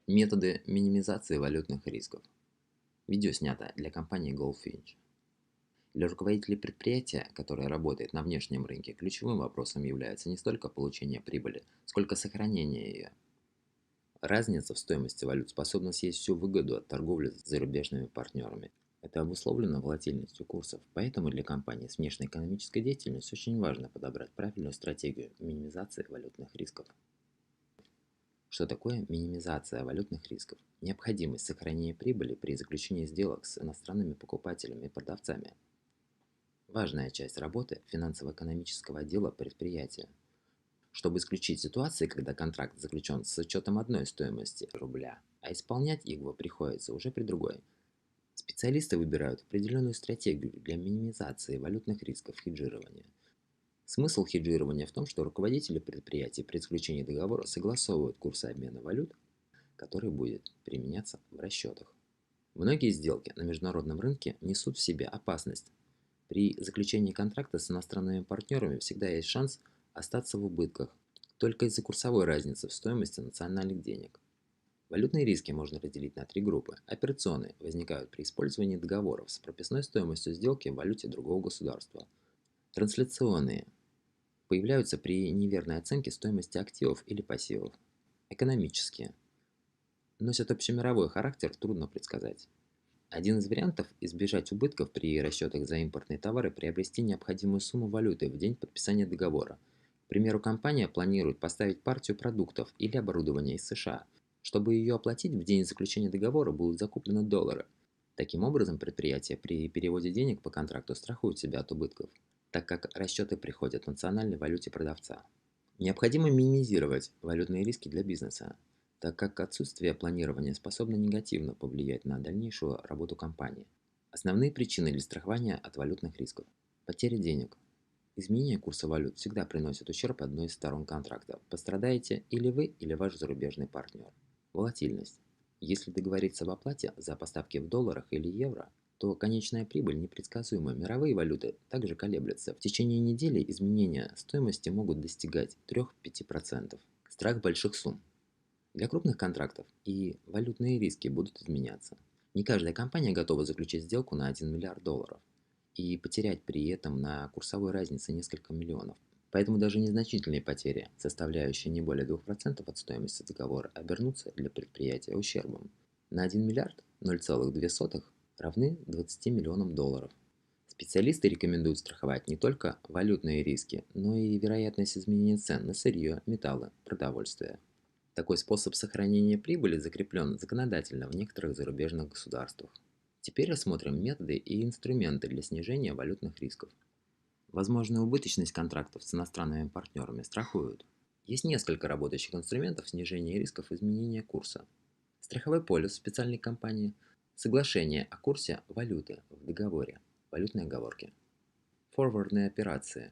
Методы минимизации валютных рисков. Видео снято для компании Goldfinch. Для руководителей предприятия, которое работает на внешнем рынке, ключевым вопросом является не столько получение прибыли, сколько сохранение ее. Разница в стоимости валют способна съесть всю выгоду от торговли с зарубежными партнерами. Это обусловлено волатильностью курсов, поэтому для компании с внешнеэкономической деятельностью очень важно подобрать правильную стратегию минимизации валютных рисков. Что такое минимизация валютных рисков? Необходимость сохранения прибыли при заключении сделок с иностранными покупателями и продавцами. Важная часть работы финансово-экономического отдела предприятия. Чтобы исключить ситуации, когда контракт заключен с учетом одной стоимости рубля, а исполнять его приходится уже при другой. Специалисты выбирают определенную стратегию для минимизации валютных рисков хеджирования. Смысл хеджирования в том, что руководители предприятий при заключении договора согласовывают курсы обмена валют, который будет применяться в расчетах. Многие сделки на международном рынке несут в себе опасность. При заключении контракта с иностранными партнерами всегда есть шанс остаться в убытках только из-за курсовой разницы в стоимости национальных денег. Валютные риски можно разделить на три группы. Операционные возникают при использовании договоров с прописной стоимостью сделки в валюте другого государства. Трансляционные появляются при неверной оценке стоимости активов или пассивов. Экономические носят общемировой характер, трудно предсказать. Один из вариантов – избежать убытков при расчетах за импортные товары, приобрести необходимую сумму валюты в день подписания договора. К примеру, компания планирует поставить партию продуктов или оборудования из США. Чтобы ее оплатить, в день заключения договора будут закуплены доллары. Таким образом, предприятие при переводе денег по контракту страхует себя от убытков, так как расчеты приходят в национальной валюте продавца. Необходимо минимизировать валютные риски для бизнеса, так как отсутствие планирования способно негативно повлиять на дальнейшую работу компании. Основные причины для страхования от валютных рисков. Потеря денег. Изменение курса валют всегда приносит ущерб одной из сторон контракта. Пострадаете или вы, или ваш зарубежный партнер. Волатильность. Если договориться об оплате за поставки в долларах или евро, то конечная прибыль непредсказуема. Мировые валюты также колеблются. В течение недели изменения стоимости могут достигать 3–5%. Страх больших сумм. Для крупных контрактов и валютные риски будут изменяться. Не каждая компания готова заключить сделку на 1 миллиард долларов и потерять при этом на курсовой разнице несколько миллионов. Поэтому даже незначительные потери, составляющие не более 2% от стоимости договора, обернутся для предприятия ущербом. На 1 миллиард 0,2 равны 20 миллионам долларов. Специалисты рекомендуют страховать не только валютные риски, но и вероятность изменения цен на сырье, металлы, продовольствие. Такой способ сохранения прибыли закреплен законодательно в некоторых зарубежных государствах. Теперь рассмотрим методы и инструменты для снижения валютных рисков. Возможную убыточность контрактов с иностранными партнерами страхуют. Есть несколько работающих инструментов снижения рисков изменения курса. Страховой полис специальной компании, соглашение о курсе валюты в договоре, валютные оговорки. Форвардные операции.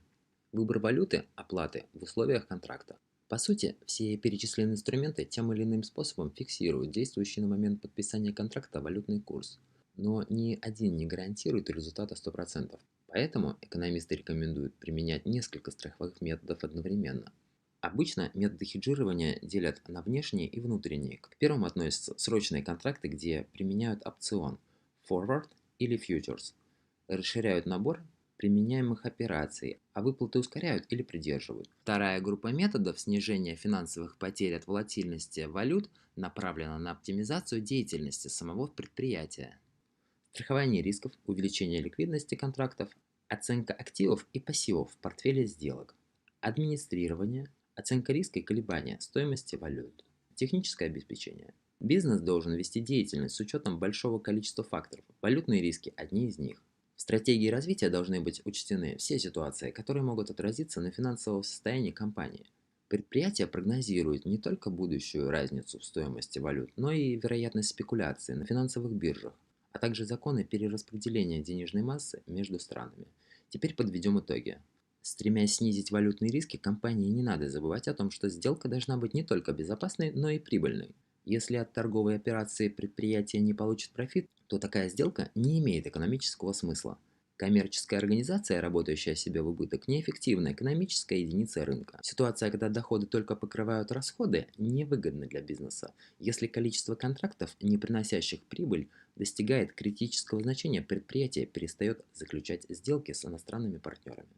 Выбор валюты оплаты в условиях контракта. По сути, все перечисленные инструменты тем или иным способом фиксируют действующий на момент подписания контракта валютный курс, но ни один не гарантирует результата 100%. Поэтому экономисты рекомендуют применять несколько страховых методов одновременно. Обычно методы хеджирования делят на внешние и внутренние. К первым относятся срочные контракты, где применяют опцион, forward или futures, расширяют набор применяемых операций, а выплаты ускоряют или придерживают. Вторая группа методов снижения финансовых потерь от волатильности валют направлена на оптимизацию деятельности самого предприятия. Страхование рисков, увеличение ликвидности контрактов, оценка активов и пассивов в портфеле сделок, администрирование, оценка риска и колебания стоимости валют, техническое обеспечение. Бизнес должен вести деятельность с учетом большого количества факторов. Валютные риски – одни из них. В стратегии развития должны быть учтены все ситуации, которые могут отразиться на финансовом состоянии компании. Предприятие прогнозирует не только будущую разницу в стоимости валют, но и вероятность спекуляции на финансовых биржах, а также законы перераспределения денежной массы между странами. Теперь подведем итоги. Стремясь снизить валютные риски, компании не надо забывать о том, что сделка должна быть не только безопасной, но и прибыльной. Если от торговой операции предприятие не получит профит, то такая сделка не имеет экономического смысла. Коммерческая организация, работающая себе в убыток, неэффективная экономическая единица рынка. Ситуация, когда доходы только покрывают расходы, невыгодна для бизнеса, если количество контрактов, не приносящих прибыль, достигает критического значения, предприятие перестает заключать сделки с иностранными партнерами.